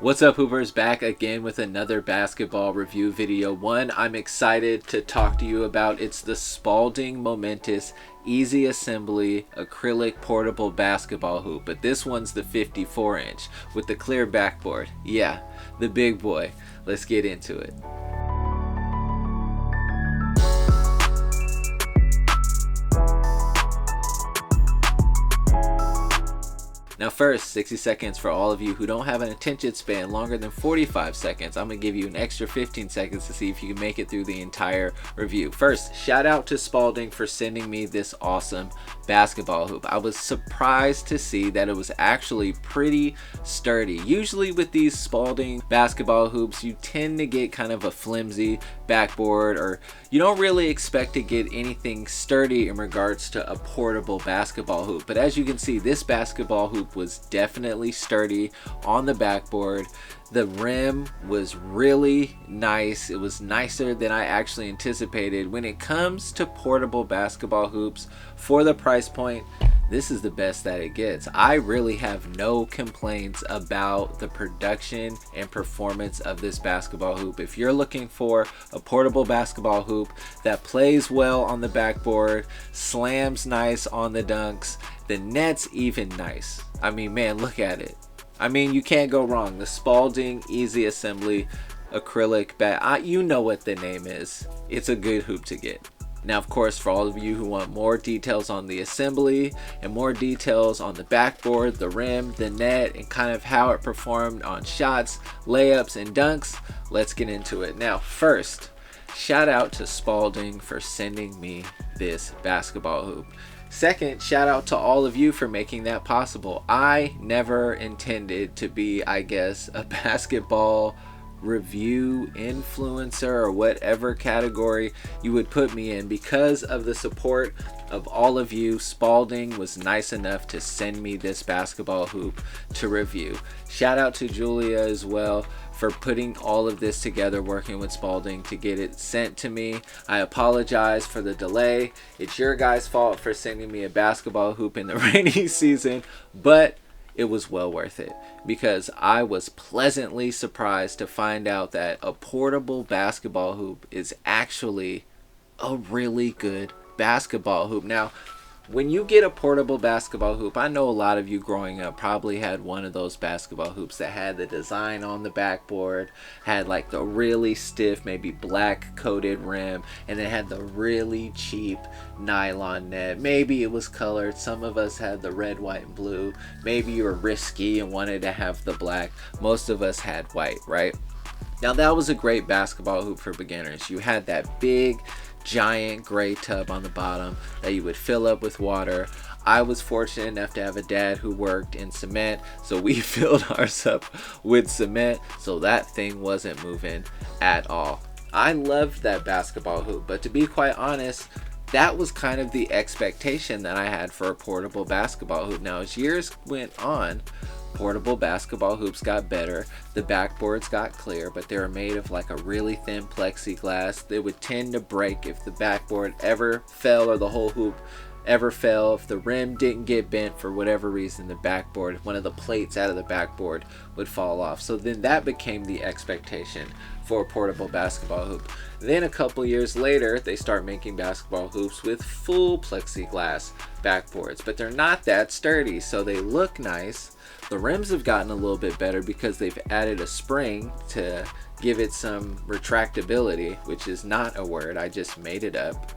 What's up, Hoopers? Back again with another basketball review video. One I'm excited to talk to you about. It's the Spalding Momentous Easy Assembly Acrylic Portable Basketball Hoop. But this one's the 54-inch with the clear backboard. Yeah, the big boy. Let's get into it. Now first, 60 seconds for all of you who don't have an attention span longer than 45 seconds. I'm going to give you an extra 15 seconds to see if you can make it through the entire review. First, shout out to Spalding for sending me this awesome basketball hoop. I was surprised to see that it was actually pretty sturdy. Usually with these Spalding basketball hoops, you tend to get kind of a flimsy backboard, or you don't really expect to get anything sturdy in regards to a portable basketball hoop. But as you can see, this basketball hoop was definitely sturdy on the backboard. The rim was really nice. It was nicer than I actually anticipated. When it comes to portable basketball hoops, for the price point, this is the best that it gets. I really have no complaints about the production and performance of this basketball hoop. If you're looking for a portable basketball hoop that plays well on the backboard, slams nice on the dunks, the net's even nice. I mean, man, look at it. I mean, you can't go wrong. The Spalding Easy Assembly Acrylic bat. You know what the name is. It's a good hoop to get. Now, of course, for all of you who want more details on the assembly and more details on the backboard, the rim, the net, and kind of how it performed on shots, layups, and dunks, let's get into it. Now, first, shout out to Spalding for sending me this basketball hoop. Second, shout out to all of you for making that possible. I never intended to be, I guess, a basketball review influencer or whatever category you would put me in. Because of the support of all of you, Spalding was nice enough to send me this basketball hoop to review. Shout out to Julia as well for putting all of this together, working with Spalding to get it sent to me. I apologize for the delay. It's your guys' fault for sending me a basketball hoop in the rainy season, but it was well worth it because I was pleasantly surprised to find out that a portable basketball hoop is actually a really good basketball hoop. Now, when you get a portable basketball hoop, I know a lot of you growing up probably had one of those basketball hoops that had the design on the backboard, had like the really stiff, maybe black coated rim, and it had the really cheap nylon net. Maybe it was colored. Some of us had the red, white, and blue. Maybe you were risky and wanted to have the black. Most of us had white, right? Now that was a great basketball hoop for beginners. You had that big, giant gray tub on the bottom that you would fill up with water. I was fortunate enough to have a dad who worked in cement, so we filled ours up with cement, so that thing wasn't moving at all. I loved that basketball hoop, but to be quite honest, that was kind of the expectation that I had for a portable basketball hoop. Now, as years went on, portable basketball hoops got better. The backboards got clear, but they were made of like a really thin plexiglass. They would tend to break if the backboard ever fell or the whole hoop ever fell. If the rim didn't get bent for whatever reason, the backboard, one of the plates out of the backboard would fall off. So then that became the expectation for a portable basketball hoop. Then a couple years later, they start making basketball hoops with full plexiglass backboards, but they're not that sturdy, so they look nice. The rims have gotten a little bit better because they've added a spring to give it some retractability, which is not a word, I just made it up.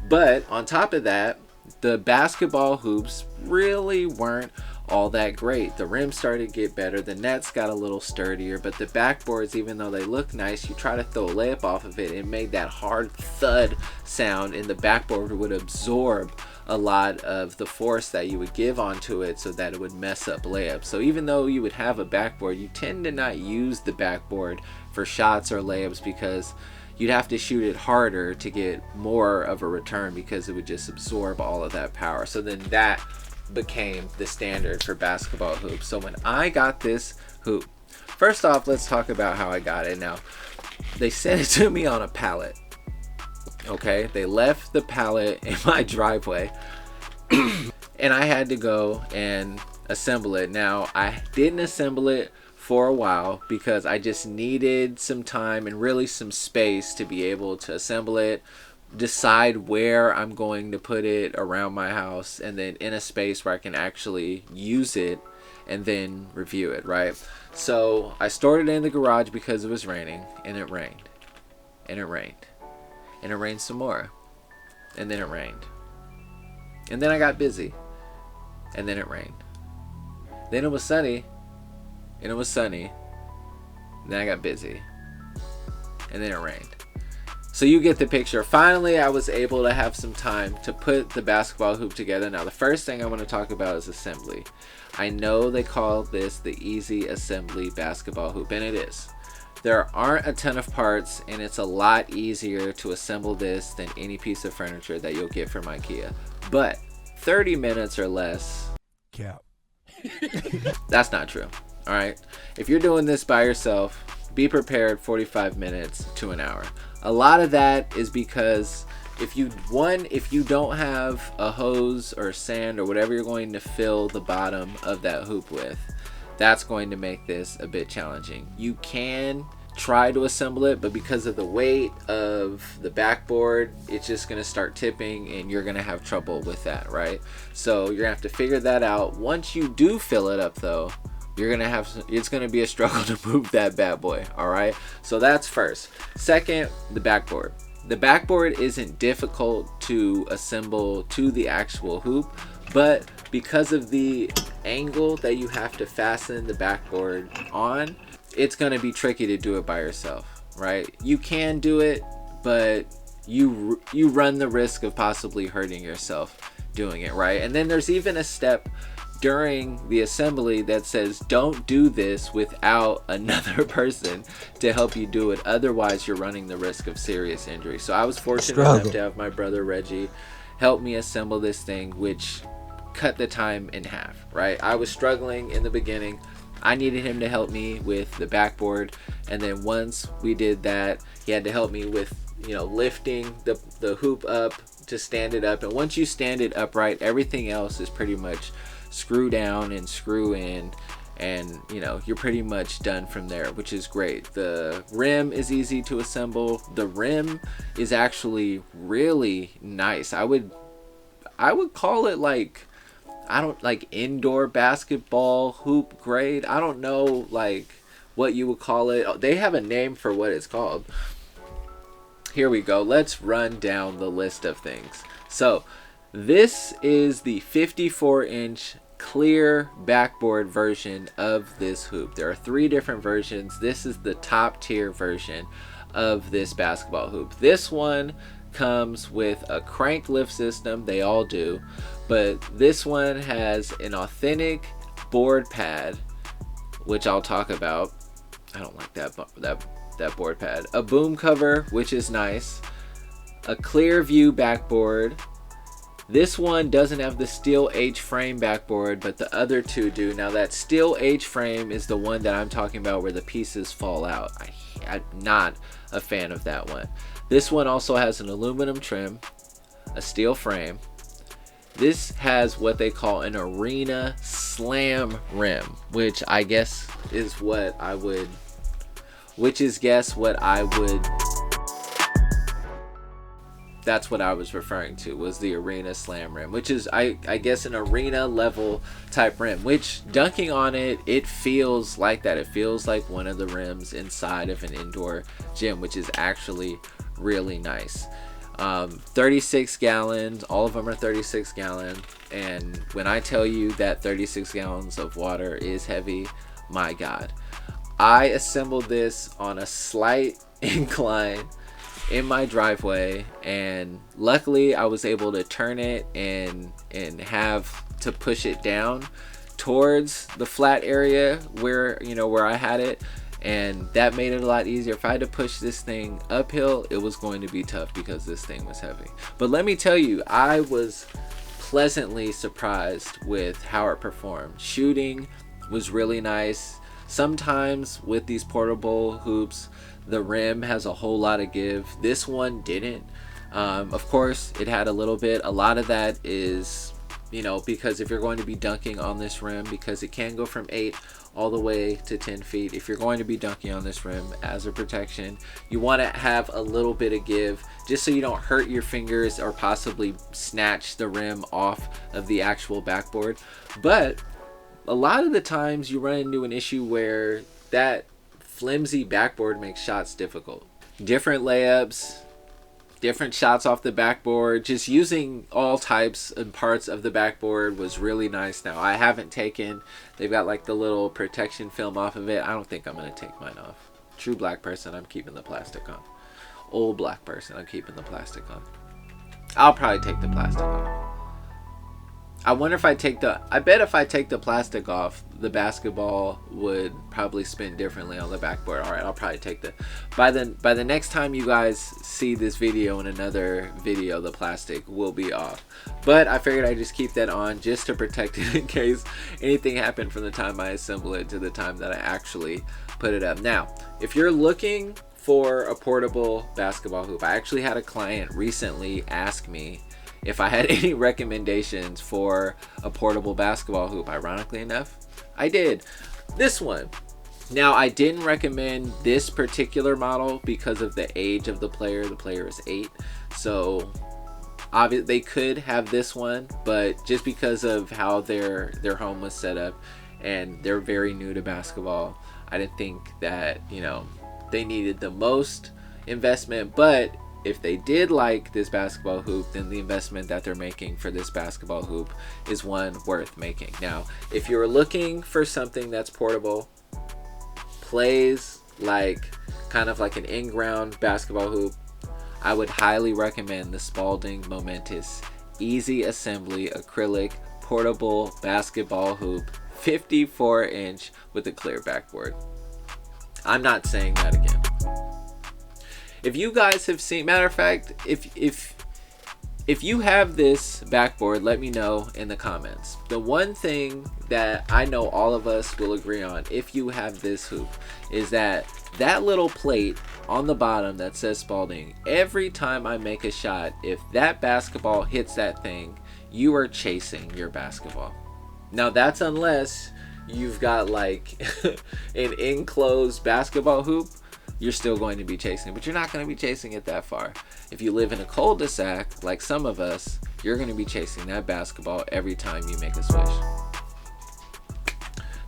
But on top of that, the basketball hoops really weren't all that great. The rims started to get better, the nets got a little sturdier, but the backboards, even though they look nice, you try to throw a layup off of it, it made that hard thud sound, and the backboard would absorb a lot of the force that you would give onto it so that it would mess up layups. So even though you would have a backboard, you tend to not use the backboard for shots or layups because you'd have to shoot it harder to get more of a return because it would just absorb all of that power. So then that became the standard for basketball hoops. So when I got this hoop, first off, let's talk about how I got it. Now, they sent it to me on a pallet. Okay, they left the pallet in my driveway and I had to go and assemble it. Now, I didn't assemble it for a while because I just needed some time and really some space to be able to assemble it, decide where I'm going to put it around my house, and then in a space where I can actually use it and then review it, right? So I stored it in the garage because it was raining, and it rained, and it rained, and it rained some more, and then it rained, and then I got busy, and then it rained. Then it was sunny, and it was sunny, and then I got busy, and then it rained. So you get the picture. Finally, I was able to have some time to put the basketball hoop together. Now, the first thing I want to talk about is assembly. I know they call this the easy assembly basketball hoop, and it is. There aren't a ton of parts, and it's a lot easier to assemble this than any piece of furniture that you'll get from IKEA. But 30 minutes or less. Cap. That's not true. All right. If you're doing this by yourself, be prepared 45 minutes to an hour. A lot of that is because if you don't have a hose or sand or whatever you're going to fill the bottom of that hoop with, that's going to make this a bit challenging. You can try to assemble it, but because of the weight of the backboard, it's just going to start tipping and you're going to have trouble with that, right? So you're going to have to figure that out. Once you do fill it up though, it's gonna be a struggle to move that bad boy. All right, so that's first. Second, the backboard. The backboard isn't difficult to assemble to the actual hoop, but because of the angle that you have to fasten the backboard on, it's gonna be tricky to do it by yourself, right? You can do it, but you run the risk of possibly hurting yourself doing it, right? And then there's even a step during the assembly that says don't do this without another person to help you do it, otherwise you're running the risk of serious injury. So I was fortunate enough to have my brother Reggie help me assemble this thing, which cut the time in half, right? I was struggling in the beginning. I needed him to help me with the backboard, and then once we did that, he had to help me with, lifting the hoop up to stand it up. And once you stand it upright, everything else is pretty much screw down and screw in, and you're pretty much done from there, which is great. The rim is easy to assemble. The rim is actually really nice. I would call it like indoor basketball hoop grade. I don't know what you would call it. They have a name for what it's called. Here we go. Let's run down the list of things. So this is the 54-inch clear backboard version of this hoop. There are 3 different versions. This is the top tier version of this basketball hoop. This one comes with a crank lift system. They all do, but this one has an authentic board pad, which I'll talk about. I don't like that board pad. A boom cover, which is nice. A clear view backboard. This one doesn't have the steel H-frame backboard, but the other 2 do. Now that steel H-frame is the one that I'm talking about where the pieces fall out. I'm not a fan of that one. This one also has an aluminum trim, a steel frame. This has what they call an arena slam rim, which I guess is what I would that's what I was referring to, was the arena slam rim, which is I guess an arena level type rim, which dunking on it, it feels like that. It feels like one of the rims inside of an indoor gym, which is actually really nice. 36 gallons, all of them are 36 gallons, and when I tell you that 36 gallons of water is heavy, my God. I assembled this on a slight incline in my driveway, and luckily I was able to turn it and have to push it down towards the flat area where I had it, and that made it a lot easier. If I had to push this thing uphill, it was going to be tough because this thing was heavy. But let me tell you, I was pleasantly surprised with how it performed. Shooting was really nice. Sometimes with these portable hoops, the rim has a whole lot of give. This one didn't. Of course, it had a little bit. A lot of that is, you know, because if you're going to be dunking on this rim, because it can go from 8 all the way to 10 feet. If you're going to be dunking on this rim as a protection, you want to have a little bit of give, just so you don't hurt your fingers or possibly snatch the rim off of the actual backboard. But a lot of the times you run into an issue where that flimsy backboard makes shots difficult. Different layups, different shots off the backboard, just using all types and parts of the backboard was really nice. Now, I haven't taken, they've got like the little protection film off of it. I don't think I'm going to take mine off. True black person, I'm keeping the plastic on. Old black person, I'm keeping the plastic on. I'll probably take the plastic off. I wonder if I take the, I bet if I take the plastic off, the basketball would probably spin differently on the backboard. All right, I'll probably take the, by the next time you guys see this video in another video, the plastic will be off. But I figured I'd just keep that on just to protect it in case anything happened from the time I assemble it to the time that I actually put it up. Now, if you're looking for a portable basketball hoop, I actually had a client recently ask me if I had any recommendations for a portable basketball hoop. Ironically enough, I did. This one. Now, I didn't recommend this particular model because of the age of the player. The player is 8. So obviously they could have this one, but just because of how their home was set up and they're very new to basketball, I didn't think that, you know, they needed the most investment. But if they did like this basketball hoop, then the investment that they're making for this basketball hoop is one worth making. Now, if you're looking for something that's portable, plays like kind of like an in-ground basketball hoop, I would highly recommend the Spalding Momentous Easy Assembly Acrylic Portable Basketball Hoop, 54-inch with a clear backboard. I'm not saying that again. If you guys have seen, matter of fact, if you have this backboard, let me know in the comments. The one thing that I know all of us will agree on, if you have this hoop, is that little plate on the bottom that says Spalding, every time I make a shot, if that basketball hits that thing, you are chasing your basketball. Now, that's unless you've got like an enclosed basketball hoop. You're still going to be chasing it, but you're not going to be chasing it that far. If you live in a cul-de-sac, like some of us, you're going to be chasing that basketball every time you make a swish.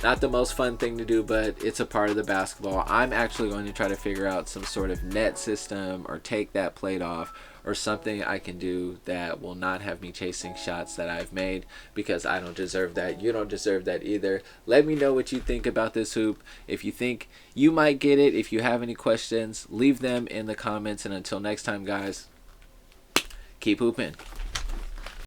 Not the most fun thing to do, but it's a part of the basketball. I'm actually going to try to figure out some sort of net system or take that plate off or something I can do that will not have me chasing shots that I've made, because I don't deserve that. You don't deserve that either. Let me know what you think about this hoop. If you think you might get it, if you have any questions, leave them in the comments. And until next time, guys, keep hooping.